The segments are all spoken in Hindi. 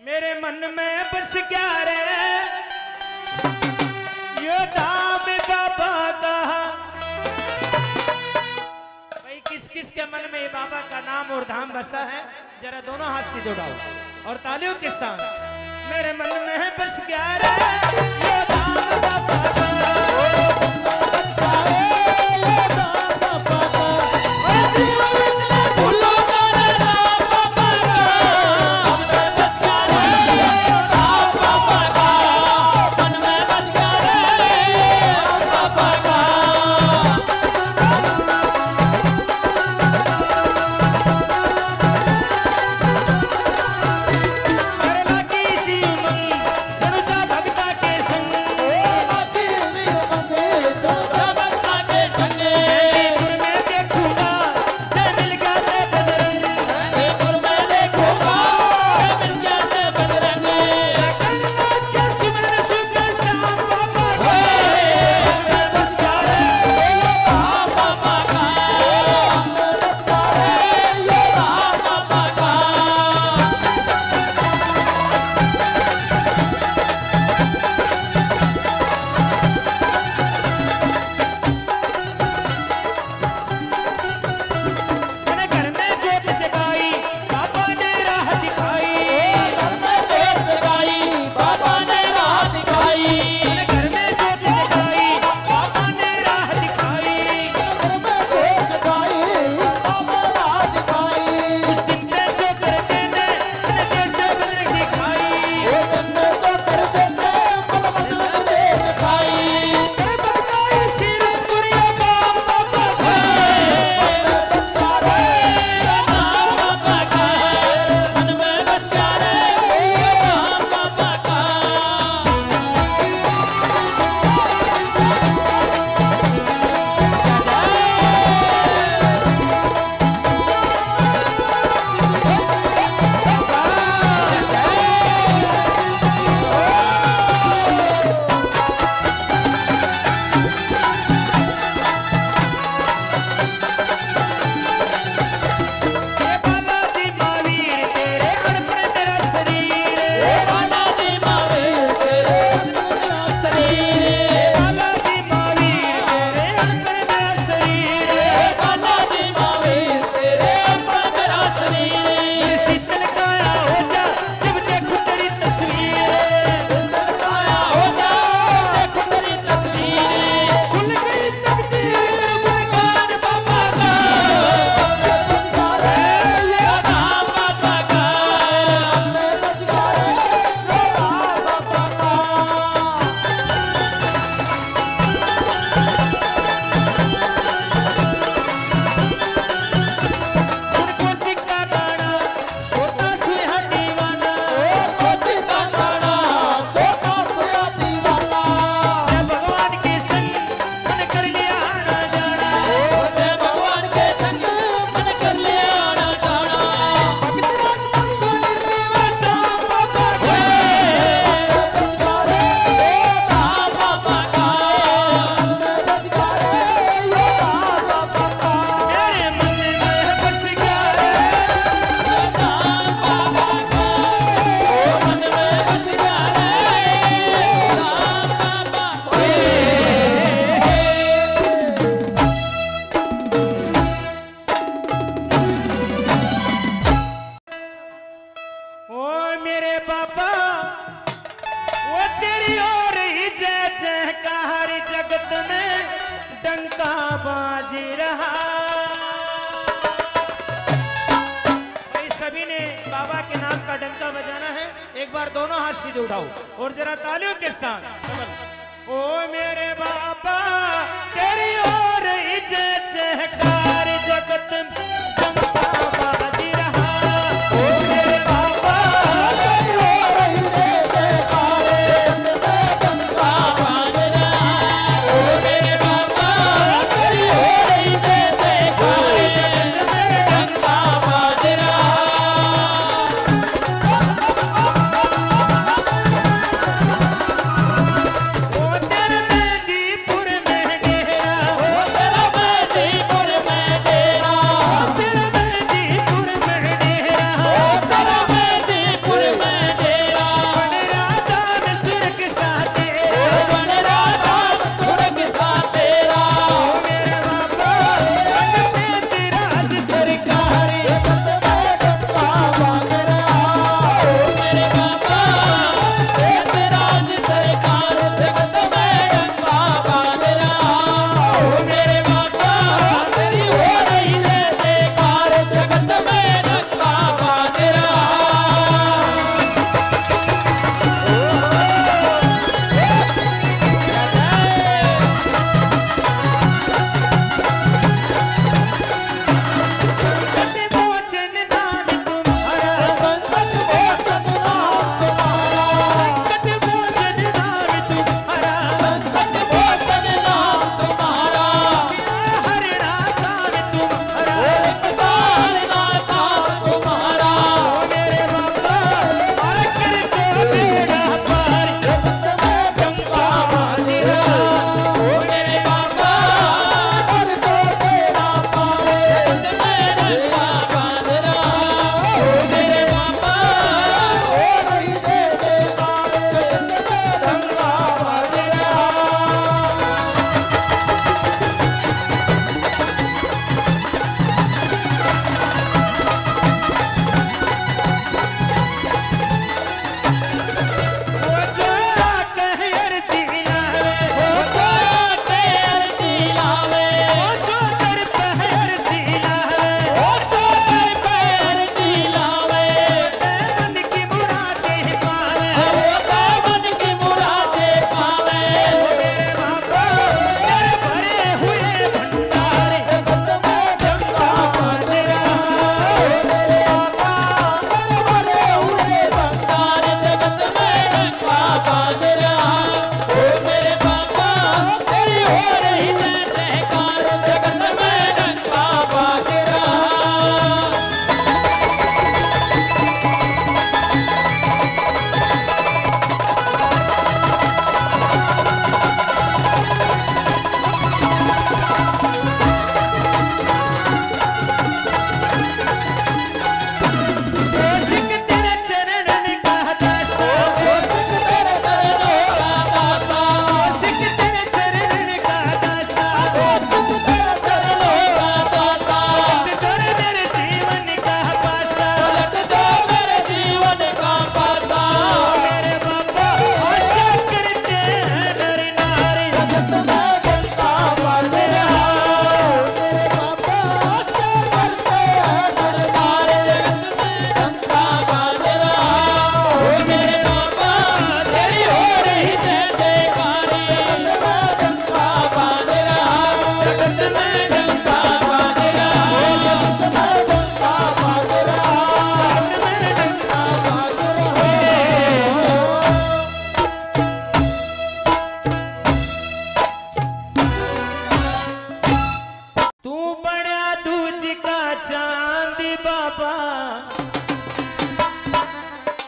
मेरे मन में बस गया रे ये धाम बाबा का। भाई किस किस के मन में बाबा का नाम और धाम बसा है, जरा दोनों हाथ से जोड़ाओ और तालियों के साथ। मेरे मन में बस गया रे ये धाम बाबा का। डंका बाजी रहा। भाई सभी ने बाबा के नाम का डंका बजाना है, एक बार दोनों हाथ सीधे उठाओ और जरा तालियों के साथ। ओ मेरे बाबा तेरी ओर ही जय जयकार जगत डंका बाजी रहा। ओ मेरे बाबा तेरी ओर ही जय जयकार डंका बाजी रहा। ओ मेरे बाबा तेरी ओर ही जय जयकार डंका बाजी रहा। तेरा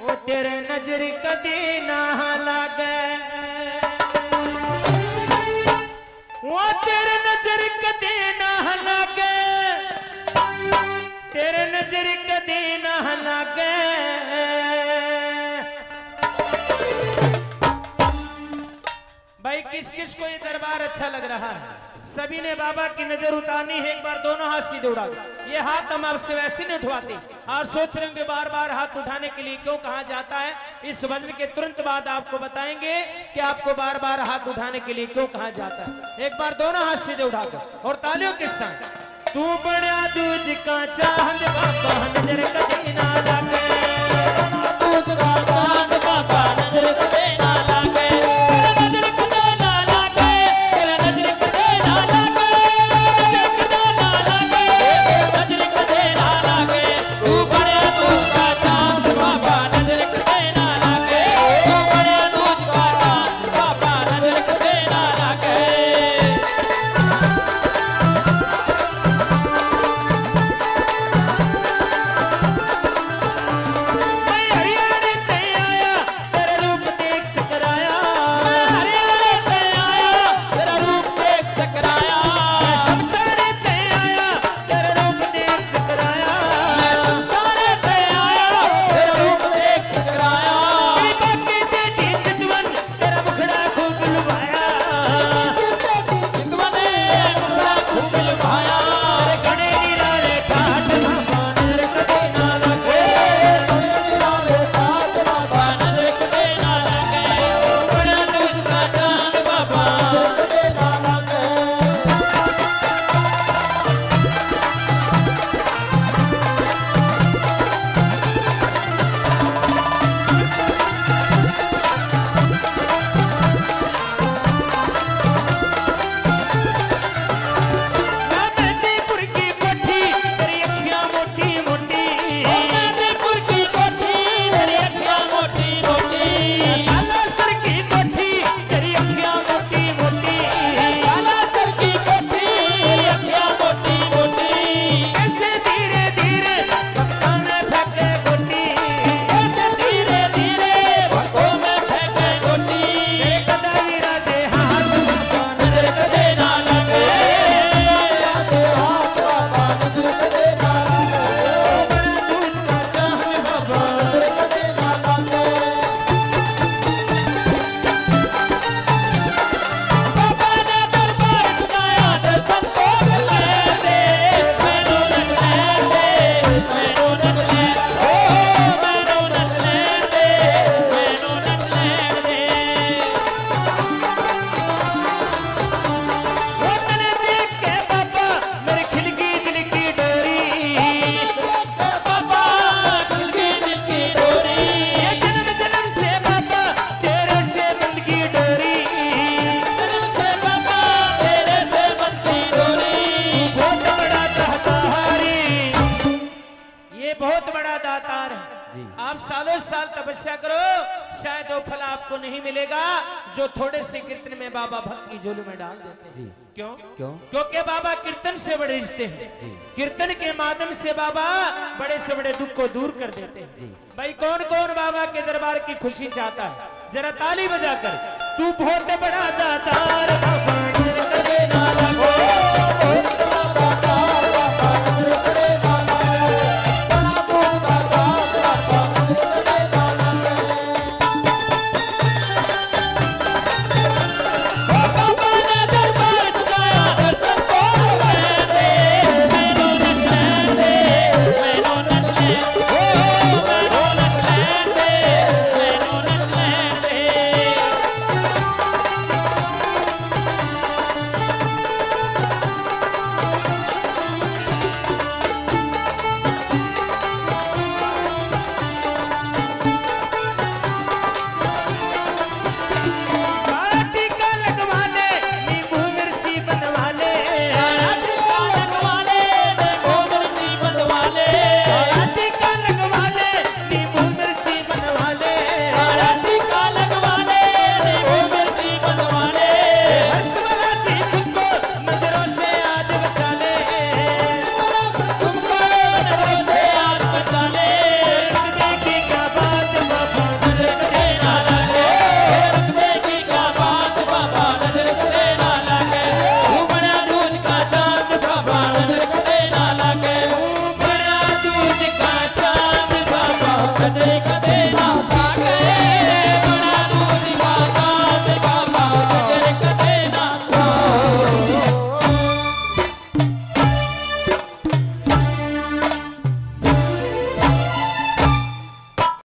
वो तेरे नजर कदी ना लागे, वो तेरे नजर कदी ना लागे, तेरे नजर कदी ना लागे। भाई किस किस को ये दरबार अच्छा लग रहा है? सभी ने बाबा की नजर उतारनी है। एक बार दोनों हाथ सीधे उड़ा दो। ये हाथ हम आपसे वैसे नहीं उठवाते। और सोच रहे होंगे बार बार हाथ उठाने के लिए क्यों कहा जाता है। इस भजन के तुरंत बाद आपको बताएंगे कि आपको बार बार हाथ उठाने के लिए क्यों कहा जाता है। एक बार दोनों हाथ सीधे उठाकर और तालियों के साथ। तू बड़ा दूज का चांद बाबा नजर कभी ना लागे, दूज का चांद बाबा नजर कभी ना लागे, नजर कभी ना लागे, नजर कभी ना लागे, नजर कभी ना लागे, नजर कभी ना लागे। तू बड़ा दूज का चांद बाबा नजर कभी ना लागे, तू बड़ा दूज का चांद बाबा नजर कभी ना लागे। आप सालों साल तपस्या करो, शायद वो फल आपको नहीं मिलेगा जो थोड़े से कीर्तन में बाबा भक्त की झोली में डाल देते हैं। क्यों? क्योंकि बाबा कीर्तन से बड़े रिश्ते हैं। कीर्तन के माध्यम से बाबा बड़े से बड़े दुख को दूर कर देते हैं। भाई कौन कौन बाबा के दरबार की खुशी चाहता है? जरा ताली बजाकर। तू बहुत बड़ा दातार बाबा